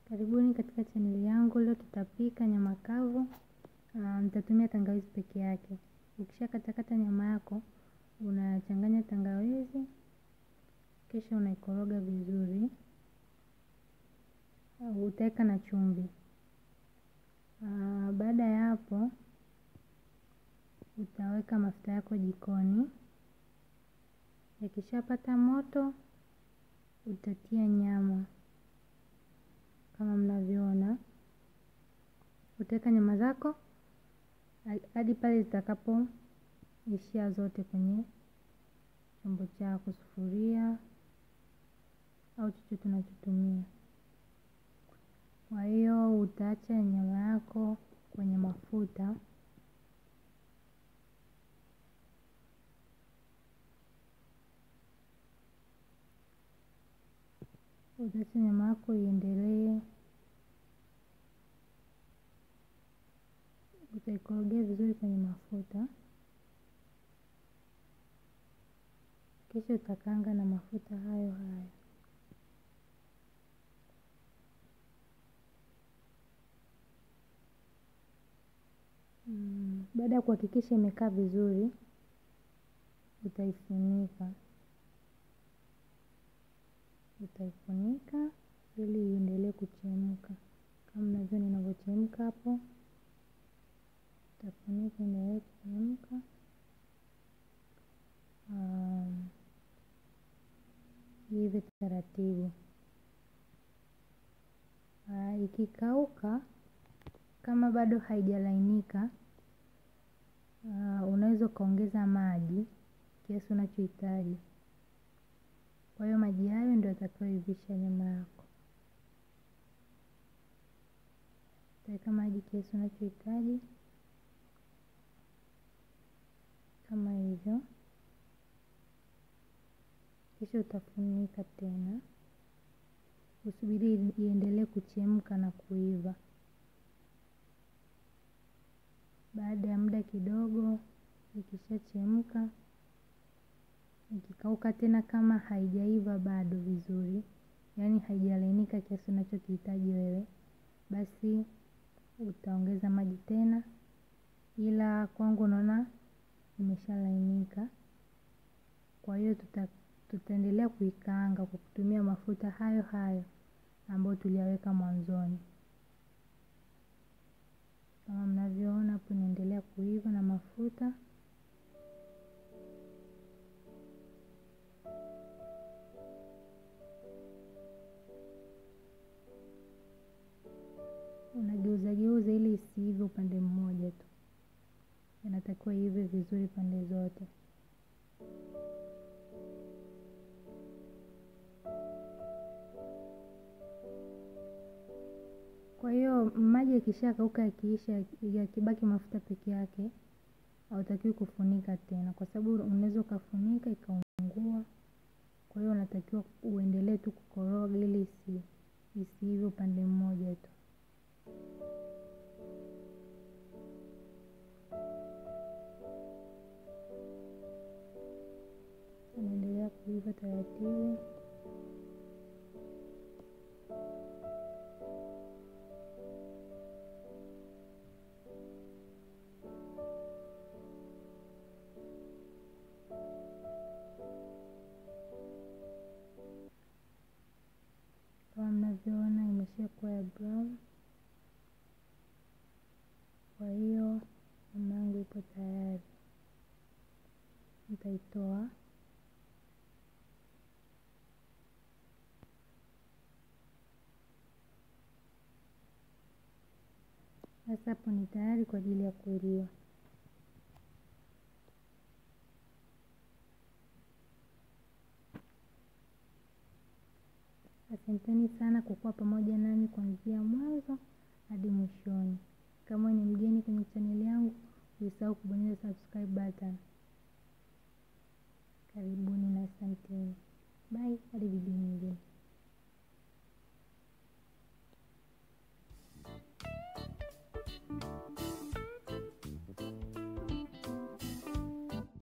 Karibuni katika chaneli yangu. Leo tutapika nyama kavu. Nitatumia tangawizi peke yake. Ukisha katakata nyama yako, unachanganya tangawizi, kisha unaikoroga vizuri. Utaweka na chumvi. Baada ya hapo, utaweka mafuta yako jikoni. Yakishapata moto, utatia nyama. Kama mnavyoona, utaweka nyama zako hadi pale zitakapoishia zote kwenye chombo chako, sufuria au chochote unachotumia. Kwa hiyo utaacha nyama yako kwenye mafuta. Utaacha nyama yako iendelee. Utaikorogea vizuri kwenye mafuta. Kisha utakaanga na mafuta hayo hayo. Baada ya kuhakikisha imekaa vizuri, utaifunika. Utaifunika ili iendelee kuchemka. Kama mnavyoona inavyochemka hapo. Utafunika iendelee kuchemka. Hivi taratibu. Ikikauka, kama bado haijalainika, unaweza ukaongeza maji kiasi unachohitaji. Kwa hiyo maji hayo ndio yatakayoivisha nyama yako. Utaweka maji kiasi unachohitaji kama hivyo. Kisha utafunika tena. Usubiri iendelee kuchemka na kuiva. Baada ya muda kidogo, ikishachemka, ikikauka tena kama haijaiva bado vizuri, yaani haijalainika kiasi unachokihitaji wewe, basi utaongeza maji tena, ila kwangu naona imeshalainika. Kwa hiyo tutaendelea kuikaanga kwa kutumia mafuta hayo hayo ambayo tuliyaweka mwanzoni. Kama mnavyoona hapo inaendelea kuiva na mafuta. Unageuza geuza ili isiive upande mmoja tu. Inatakiwa iive vizuri pande zote. Kwa hiyo maji yakishakauka, yakiisha, yakibaki mafuta peke yake, hautakiwi kufunika tena, kwa sababu unaweza ukafunika ikaungua. Kwa hiyo unatakiwa uendelee tu kukoroga ili isiive upande mmoja tu. Unaendelea kuiva taratibu. Kama mnavyoona imeshakuwa ya brown. Kwa hiyo nyama yangu ipo tayari. Nitaitoa. Sasa hapo ni tayari kwa ajili ya kuliwa. Asanteni sana kwa kuwa pamoja nami kuanzia mwanzo hadi mwishoni. Kama ni mgeni kwenye chaneli yangu, usisahau kubonyeza subscribe button. Karibuni na asanteni. Bye, hadi video nyingine.